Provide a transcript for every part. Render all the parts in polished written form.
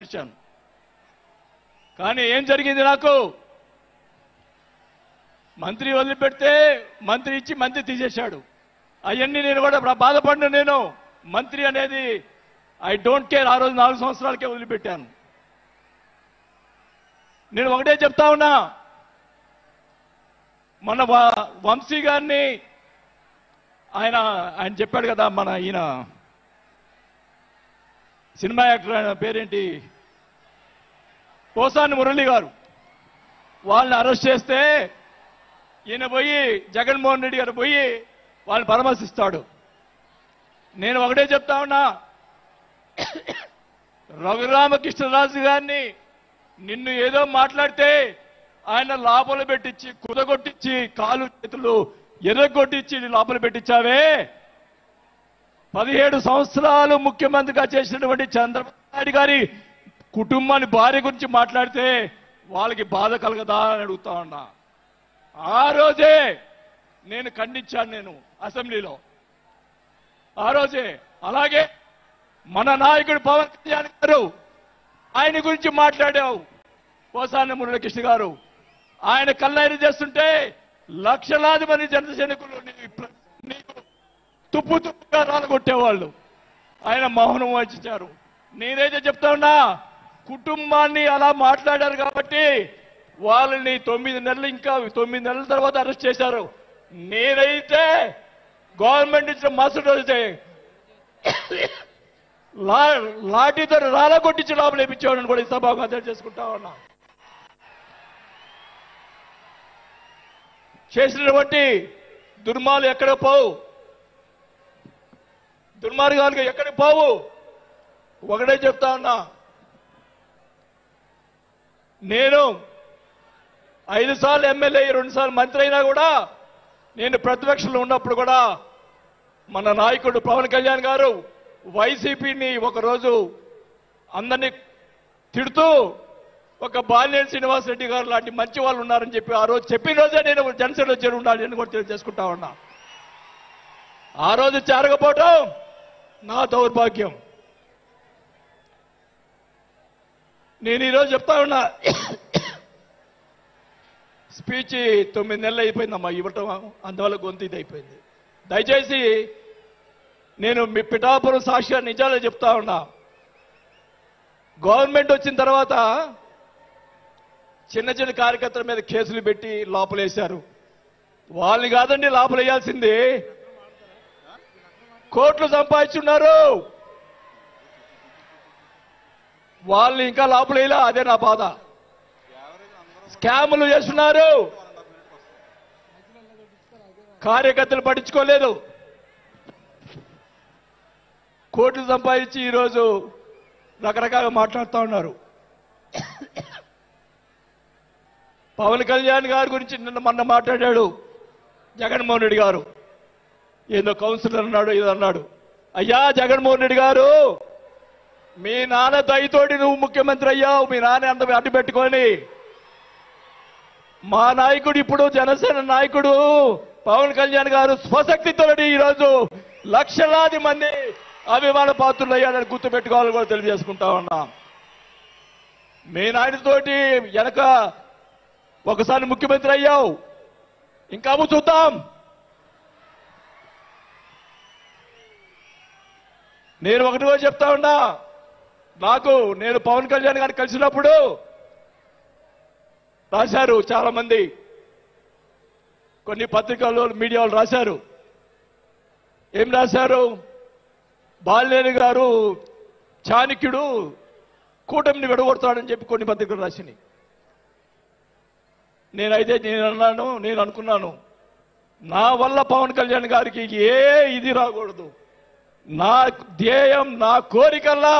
కనిపించాను. కానీ ఏం జరిగింది? నాకు మంత్రి వదిలిపెడితే మంత్రి ఇచ్చి మంత్రి తీసేశాడు. అవన్నీ నేను కూడా బాధపడిన. నేను మంత్రి అనేది ఐ డోంట్ కేర్. ఆ రోజు 4 సంవత్సరాలకే వదిలిపెట్టాను. నేను ఒకటే చెప్తా ఉన్నా, మన వంశీ గారిని ఆయన చెప్పాడు కదా, మన ఈయన సినిమా యాక్టర్, ఆయన పేరేంటి, పోసాని మురళి గారు, వాళ్ళని అరెస్ట్ చేస్తే ఈయన పోయి జగన్మోహన్ రెడ్డి గారు పోయి వాళ్ళని పరామర్శిస్తాడు. నేను ఒకటే చెప్తా ఉన్నా, రఘురామకృష్ణరాజు గారిని నిన్ను ఏదో మాట్లాడితే ఆయన లోపల పెట్టించి కుదగొట్టించి కాలు చేతులు ఎర్రగొట్టించి లోపల పెట్టించావే. 17 సంవత్సరాలు ముఖ్యమంత్రిగా చేసినటువంటి చంద్రబాబు నాయుడు గారి కుటుంబాన్ని, భార్య గురించి మాట్లాడితే వాళ్ళకి బాధ కలగదా అని అడుగుతా ఉన్నా. ఆ రోజే నేను ఖండించాను, నేను అసెంబ్లీలో ఆ రోజే. అలాగే మన నాయకుడు పవన్ కళ్యాణ్ గారు, ఆయన గురించి మాట్లాడావు పోసాని మురళీకృష్ణ గారు. ఆయన కల్లైరు చేస్తుంటే లక్షలాది మంది జన సైనికులు నీకు తుప్పు తుప్పుగా రాలగొట్టేవాళ్ళు. ఆయన మౌనం వహించారు. నేనైతే చెప్తా ఉన్నా, కుటుంబాన్ని అలా మాట్లాడారు కాబట్టి వాళ్ళని 9 నెలలు, ఇంకా 9 నెలల తర్వాత అరెస్ట్ చేశారు. నేనైతే గవర్నమెంట్ ఇచ్చిన మరుసటి రోజే లాఠీతో రాలగొట్టించి లోపల వేయించేవాడిని కూడా ఈ సభకు అర్థం చేసుకుంటా ఉన్నా. చేసినటువంటి దుర్మార్గాలు ఎక్కడ పోవు, దుర్మార్గాలు ఎక్కడికి పోవు. ఒకటే చెప్తా ఉన్నా, నేను 5 సార్లు ఎమ్మెల్యే, 2 సార్లు మంత్రి అయినా కూడా, నేను ప్రతిపక్షంలో ఉన్నప్పుడు కూడా మన నాయకుడు పవన్ కళ్యాణ్ గారు వైసీపీని ఒకరోజు అందరినీ తిడుతూ, ఒక బాలినేని శ్రీనివాసరెడ్డి గారు లాంటి మంచి వాళ్ళు ఉన్నారని చెప్పి ఆ రోజు చెప్పిన రోజే నేను జనసేనలో చేరి ఉండాలి అని కూడా తెలియజేసుకుంటా ఉన్నా. ఆ రోజు చేరకపోవటం నా దౌర్భాగ్యం. నేను ఈరోజు చెప్తా ఉన్నా, స్పీచ్ 9 నెలలు అయిపోయిందమ్మా ఇవ్వటం, అందువల్ల గొంతు ఇది అయిపోయింది. దయచేసి నేను మీ పిఠాపురం సాక్షిగా నిజాలే చెప్తా ఉన్నా. గవర్నమెంట్ వచ్చిన తర్వాత చిన్న చిన్న కార్యకర్తల మీద కేసులు పెట్టి లోపలేశారు. వాళ్ళని కాదండి లోపలేయాల్సింది, కోట్లు సంపాదించున్నారు. వాళ్ళని ఇంకా లోపలేలా, అదే నా బాధ. స్కాములు చేస్తున్నారు, కార్యకర్తలు పట్టించుకోలేదు. కోట్లు సంపాదించి ఈరోజు రకరకాలుగా మాట్లాడుతూ ఉన్నారు. పవన్ కళ్యాణ్ గారి గురించి మొన్న మాట్లాడాడు జగన్మోహన్ రెడ్డి గారు, ఏదో కౌన్సిలర్ అన్నాడు, ఏదో అన్నాడు. అయ్యా జగన్మోహన్ రెడ్డి గారు, మీ నాన్న దయతోటి నువ్వు ముఖ్యమంత్రి అయ్యావు, మీ నాన్న అంత అడ్డు పెట్టుకొని. మా నాయకుడు, ఇప్పుడు జనసేన నాయకుడు పవన్ కళ్యాణ్ గారు స్వశక్తితోటి ఈరోజు లక్షలాది మంది అభిమాన పాత్రులు అయ్యాడని గుర్తు పెట్టుకోవాలని కూడా తెలియజేసుకుంటా ఉన్నా. మీ నాయనతోటి వెనక ఒకసారి ముఖ్యమంత్రి అయ్యావు, ఇంకా చూద్దాం. నేను ఒకటి కూడా చెప్తా ఉన్నా, నేను పవన్ కళ్యాణ్ గారిని కలిసినప్పుడు రాశారు చాలా మంది, కొన్ని పత్రికల్లో మీడియాలో రాశారు. ఏం రాశారు? బాలినేని గారు చాణక్యుడు, కూటమిని విడగొడతాడని చెప్పి కొన్ని పత్రికలు రాసినాయి. నేను అనుకున్నాను, నా వల్ల పవన్ కళ్యాణ్ గారికి ఏ ఇది రాకూడదు. నా ధ్యేయం, నా కోరికల్లా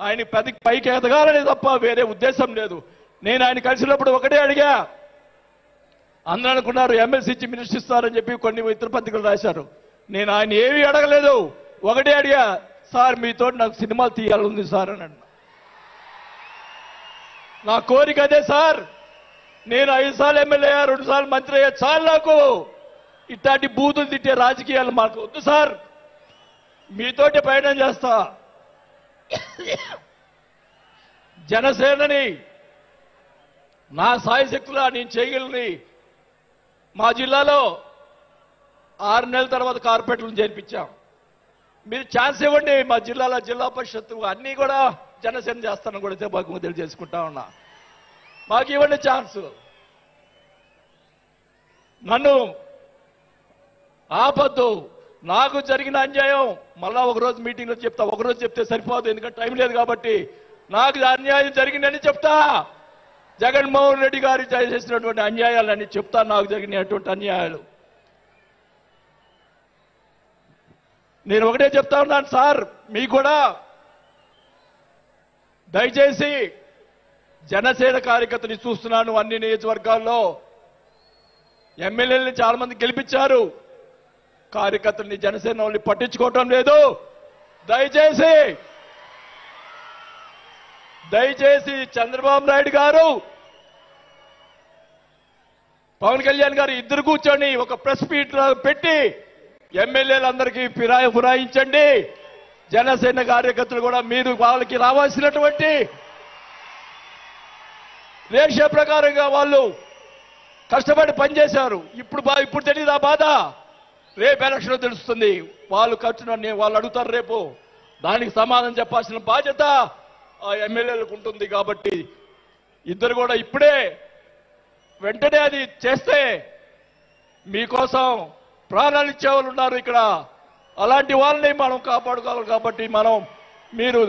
ఆయన పైకి ఎదగాలని తప్ప వేరే ఉద్దేశం లేదు. నేను ఆయన కలిసినప్పుడు ఒకటే అడిగా, అందరూ అనుకున్నారు ఎమ్మెల్సీ ఇచ్చి మినిస్టర్ ఇస్తారని చెప్పి కొన్ని ఇతర పత్రికలు రాశారు. నేను ఆయన ఏమీ అడగలేదు, ఒకటే అడిగా, సార్ మీతో నాకు సినిమాలు తీయాలని సార్ అని అన్నా. నా కోరిక అదే సార్. నేను 5 సార్లు ఎమ్మెల్యే అయ్యా, 2 సార్లు మంత్రి అయ్యా, చాలు నాకు ఇట్లాంటి బూతులు తిట్టే రాజకీయాలు మాకు వద్దు సార్, మీతోటి ప్రయాణం చేస్తా. జనసేనని నా సాయశక్తులా నేను చేయగలని మా జిల్లాలో 6 నెలల తర్వాత కార్పొరేట్లను చేర్పించాం. మీరు ఛాన్స్ ఇవ్వండి. మా జిల్లాలో జిల్లా పరిషత్తు అన్నీ కూడా జనసేన చేస్తానని కూడా బాగా తెలియజేసుకుంటా ఉన్నా. మాకు ఇవ్వండి ఛాన్స్. నన్ను ఆపద్దు. నాకు జరిగిన అన్యాయం మళ్ళా ఒకరోజు మీటింగ్లో చెప్తా. ఒకరోజు చెప్తే సరిపోదు, ఎందుకంటే టైం లేదు కాబట్టి. నాకు అన్యాయం జరిగిందని చెప్తా. జగన్మోహన్ రెడ్డి గారు చేసినటువంటి అన్యాయాలని చెప్తా. నాకు జరిగినటువంటి అన్యాయాలు నేను ఒకటే చెప్తా ఉన్నాను సార్. మీకు కూడా దయచేసి జనసేన కార్యకర్తని చూస్తున్నాను. అన్ని నియోజకవర్గాల్లో ఎమ్మెల్యేలని చాలా మంది గెలిపించారు. కార్యకర్తల్ని జనసేన వాళ్ళని పట్టించుకోవటం లేదు. దయచేసి చంద్రబాబు నాయుడు గారు, పవన్ కళ్యాణ్ గారు ఇద్దరు కూర్చొని ఒక ప్రెస్ మీట్ పెట్టి ఎమ్మెల్యేలందరికీ ఫిరాయించండి. జనసేన కార్యకర్తలు కూడా మీరు వాళ్ళకి రావాల్సినటువంటి రేషియో ప్రకారంగా వాళ్ళు కష్టపడి పనిచేశారు. ఇప్పుడు తెలియదు ఆ బాధ. రేపు ఎలక్షన్ తెలుస్తుంది. వాళ్ళు ఖర్చునని వాళ్ళు అడుగుతారు. రేపు దానికి సమాధానం చెప్పాల్సిన బాధ్యత ఆ ఎమ్మెల్యేలకు ఉంటుంది. కాబట్టి ఇద్దరు కూడా ఇప్పుడే వెంటనే అది చేస్తే మీకోసం ప్రాణాలు ఇచ్చేవాళ్ళు ఉన్నారు ఇక్కడ. అలాంటి వాళ్ళని మనం కాపాడుకోవాలి. కాబట్టి మీరు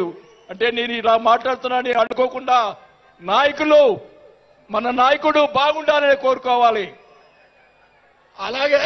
అంటే నేను ఇలా మాట్లాడుతున్నానని అనుకోకుండా మన నాయకుడు బాగుండాలని కోరుకోవాలి. అలాగే